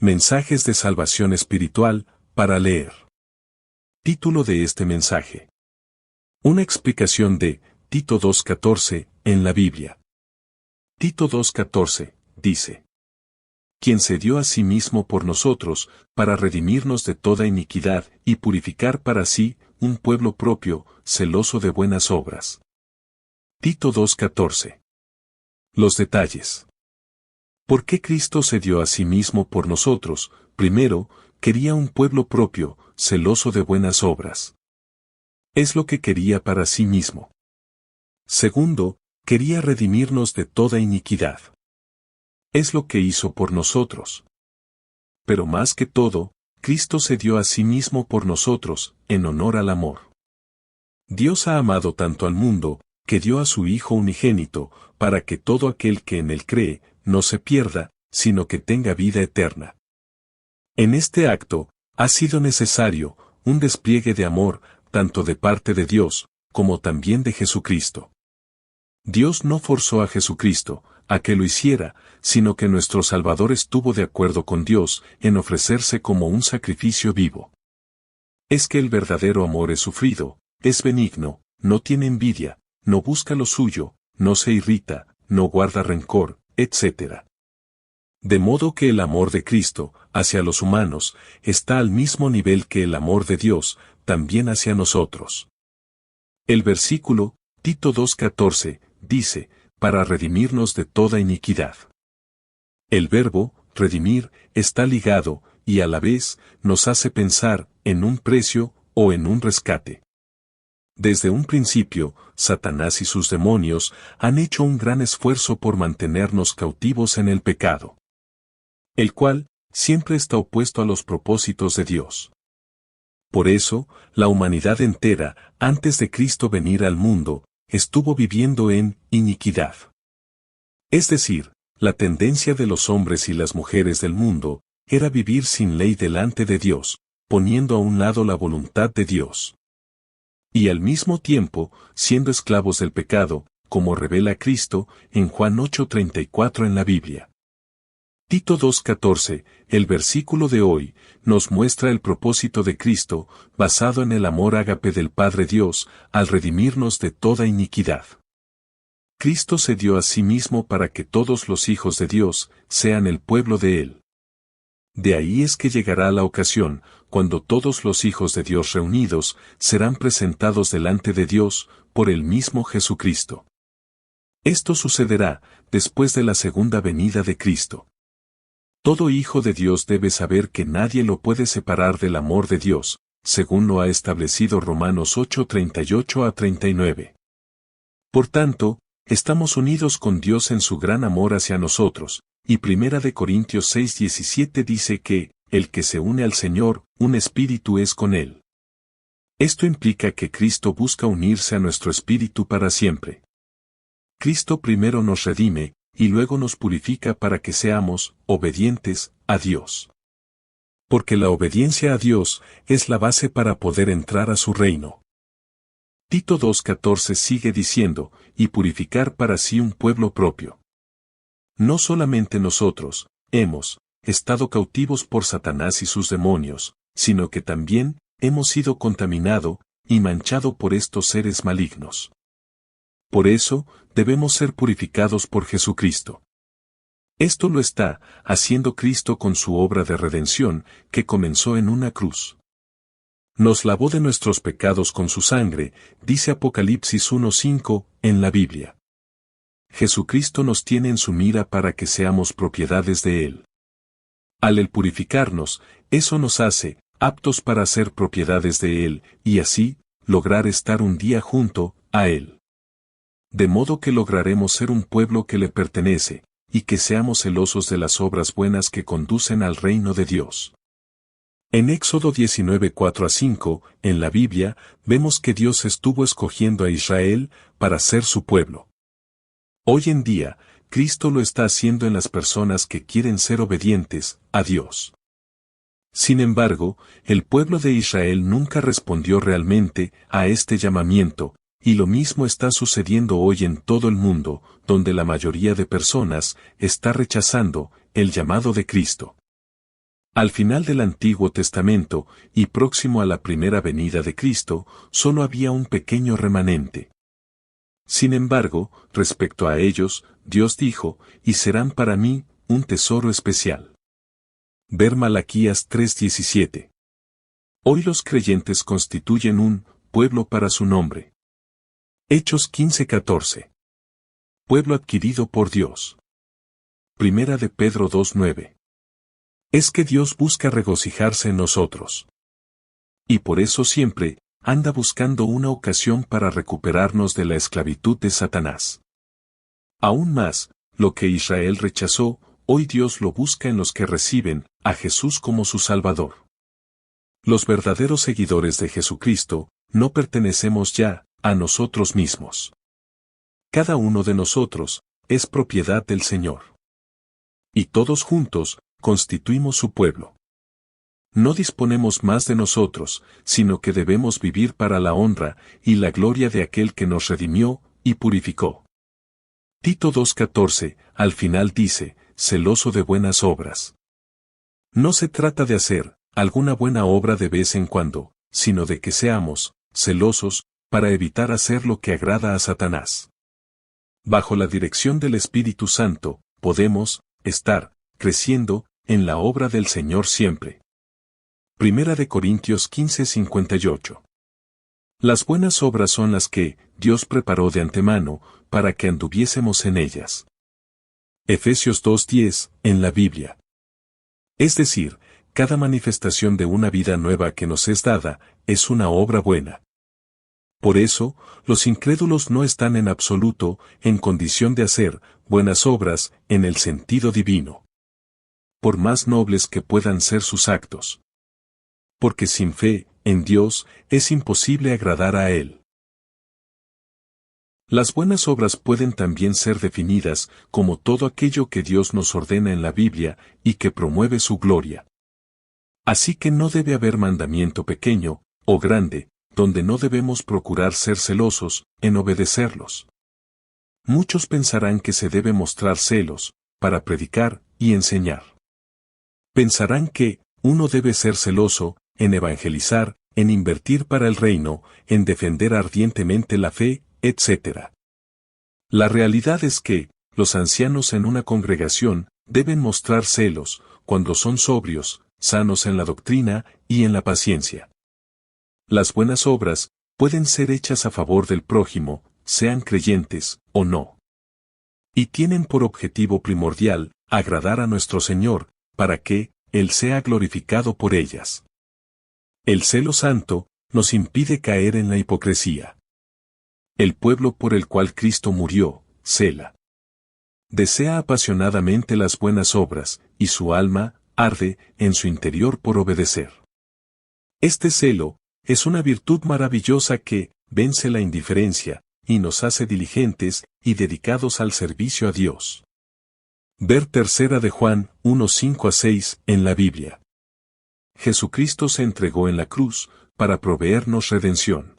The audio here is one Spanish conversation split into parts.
Mensajes de salvación espiritual, para leer. Título de este mensaje. Una explicación de Tito 2:14 en la Biblia. Tito 2:14 dice: quien se dio a sí mismo por nosotros, para redimirnos de toda iniquidad y purificar para sí un pueblo propio, celoso de buenas obras. Tito 2:14. Los detalles. ¿Por qué Cristo se dio a sí mismo por nosotros? Primero, quería un pueblo propio, celoso de buenas obras. Es lo que quería para sí mismo. Segundo, quería redimirnos de toda iniquidad. Es lo que hizo por nosotros. Pero más que todo, Cristo se dio a sí mismo por nosotros, en honor al amor. Dios ha amado tanto al mundo, que dio a su Hijo unigénito, para que todo aquel que en él cree, no se pierda, sino que tenga vida eterna. En este acto, ha sido necesario, un despliegue de amor, tanto de parte de Dios, como también de Jesucristo. Dios no forzó a Jesucristo, a que lo hiciera, sino que nuestro Salvador estuvo de acuerdo con Dios, en ofrecerse como un sacrificio vivo. Es que el verdadero amor es sufrido, es benigno, no tiene envidia, no busca lo suyo, no se irrita, no guarda rencor, etc. De modo que el amor de Cristo, hacia los humanos, está al mismo nivel que el amor de Dios, también hacia nosotros. El versículo, Tito 2:14, dice, para redimirnos de toda iniquidad. El verbo, redimir, está ligado, y a la vez, nos hace pensar, en un precio, o en un rescate. Desde un principio, Satanás y sus demonios han hecho un gran esfuerzo por mantenernos cautivos en el pecado, el cual siempre está opuesto a los propósitos de Dios. Por eso, la humanidad entera, antes de Cristo venir al mundo, estuvo viviendo en iniquidad. Es decir, la tendencia de los hombres y las mujeres del mundo era vivir sin ley delante de Dios, poniendo a un lado la voluntad de Dios. Y al mismo tiempo, siendo esclavos del pecado, como revela Cristo en Juan 8:34 en la Biblia. Tito 2:14, el versículo de hoy, nos muestra el propósito de Cristo, basado en el amor ágape del Padre Dios, al redimirnos de toda iniquidad. Cristo se dio a sí mismo para que todos los hijos de Dios sean el pueblo de Él. De ahí es que llegará la ocasión, cuando todos los hijos de Dios reunidos serán presentados delante de Dios, por el mismo Jesucristo. Esto sucederá, después de la segunda venida de Cristo. Todo hijo de Dios debe saber que nadie lo puede separar del amor de Dios, según lo ha establecido Romanos 8:38-39. Por tanto, estamos unidos con Dios en su gran amor hacia nosotros, y 1 Corintios 6:17 dice que, el que se une al Señor, un espíritu es con Él. Esto implica que Cristo busca unirse a nuestro espíritu para siempre. Cristo primero nos redime, y luego nos purifica para que seamos obedientes a Dios. Porque la obediencia a Dios es la base para poder entrar a su reino. Tito 2:14 sigue diciendo, y purificar para sí un pueblo propio. No solamente nosotros, hemos estado cautivos por Satanás y sus demonios, sino que también hemos sido contaminado y manchado por estos seres malignos. Por eso, debemos ser purificados por Jesucristo. Esto lo está haciendo Cristo con su obra de redención, que comenzó en una cruz. Nos lavó de nuestros pecados con su sangre, dice Apocalipsis 1:5, en la Biblia. Jesucristo nos tiene en su mira para que seamos propiedades de Él. Al Él purificarnos, eso nos hace aptos para ser propiedades de Él, y así, lograr estar un día junto a Él. De modo que lograremos ser un pueblo que le pertenece, y que seamos celosos de las obras buenas que conducen al reino de Dios. En Éxodo 19:4-5, en la Biblia, vemos que Dios estuvo escogiendo a Israel para ser su pueblo. Hoy en día, Cristo lo está haciendo en las personas que quieren ser obedientes a Dios. Sin embargo, el pueblo de Israel nunca respondió realmente a este llamamiento, y lo mismo está sucediendo hoy en todo el mundo, donde la mayoría de personas está rechazando el llamado de Cristo. Al final del Antiguo Testamento, y próximo a la primera venida de Cristo, solo había un pequeño remanente. Sin embargo, respecto a ellos, Dios dijo, y serán para mí, un tesoro especial. Ver Malaquías 3:17. Hoy los creyentes constituyen un pueblo para su nombre. Hechos 15:14. Pueblo adquirido por Dios. Primera de Pedro 2:9. Es que Dios busca regocijarse en nosotros. Y por eso siempre, anda buscando una ocasión para recuperarnos de la esclavitud de Satanás. Aún más, lo que Israel rechazó, hoy Dios lo busca en los que reciben a Jesús como su Salvador. Los verdaderos seguidores de Jesucristo, no pertenecemos ya a nosotros mismos. Cada uno de nosotros es propiedad del Señor. Y todos juntos constituimos su pueblo. No disponemos más de nosotros, sino que debemos vivir para la honra y la gloria de aquel que nos redimió y purificó. Tito 2:14, al final dice, celoso de buenas obras. No se trata de hacer alguna buena obra de vez en cuando, sino de que seamos celosos para evitar hacer lo que agrada a Satanás. Bajo la dirección del Espíritu Santo, podemos estar creciendo en la obra del Señor siempre. Primera de Corintios 15:58. Las buenas obras son las que Dios preparó de antemano para que anduviésemos en ellas. Efesios 2:10, en la Biblia. Es decir, cada manifestación de una vida nueva que nos es dada, es una obra buena. Por eso, los incrédulos no están en absoluto en condición de hacer buenas obras en el sentido divino. Por más nobles que puedan ser sus actos. Porque sin fe, en Dios, es imposible agradar a Él. Las buenas obras pueden también ser definidas como todo aquello que Dios nos ordena en la Biblia y que promueve su gloria. Así que no debe haber mandamiento pequeño o grande, donde no debemos procurar ser celosos en obedecerlos. Muchos pensarán que se debe mostrar celos para predicar y enseñar. Pensarán que uno debe ser celoso en evangelizar, en invertir para el reino, en defender ardientemente la fe, etc. La realidad es que los ancianos en una congregación deben mostrar celos cuando son sobrios, sanos en la doctrina y en la paciencia. Las buenas obras pueden ser hechas a favor del prójimo, sean creyentes o no. Y tienen por objetivo primordial agradar a nuestro Señor, para que Él sea glorificado por ellas. El celo santo nos impide caer en la hipocresía. El pueblo por el cual Cristo murió, cela. Desea apasionadamente las buenas obras, y su alma arde en su interior por obedecer. Este celo es una virtud maravillosa que vence la indiferencia y nos hace diligentes y dedicados al servicio a Dios. Ver Tercera de Juan 1:5-6 en la Biblia. Jesucristo se entregó en la cruz para proveernos redención.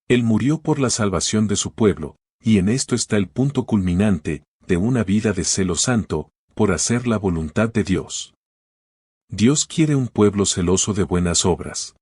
Él murió por la salvación de su pueblo, y en esto está el punto culminante de una vida de celo santo, por hacer la voluntad de Dios. Dios quiere un pueblo celoso de buenas obras.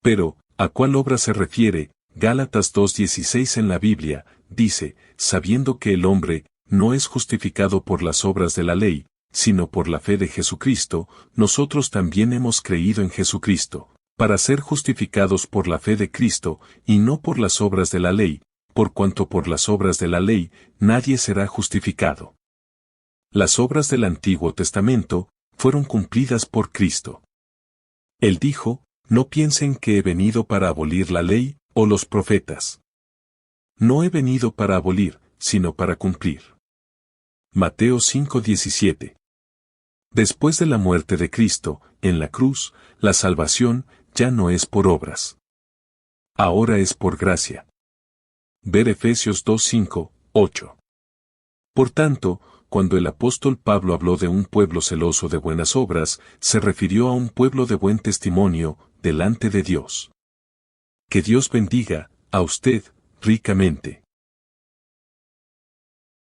Pero, ¿a cuál obra se refiere? Gálatas 2:16 en la Biblia, dice, sabiendo que el hombre no es justificado por las obras de la ley, sino por la fe de Jesucristo, nosotros también hemos creído en Jesucristo, para ser justificados por la fe de Cristo, y no por las obras de la ley, por cuanto por las obras de la ley nadie será justificado. Las obras del Antiguo Testamento fueron cumplidas por Cristo. Él dijo, no piensen que he venido para abolir la ley o los profetas. No he venido para abolir, sino para cumplir. Mateo 5:17. Después de la muerte de Cristo, en la cruz, la salvación ya no es por obras. Ahora es por gracia. Ver Efesios 2:5-8. Por tanto, cuando el apóstol Pablo habló de un pueblo celoso de buenas obras, se refirió a un pueblo de buen testimonio delante de Dios. Que Dios bendiga a usted ricamente.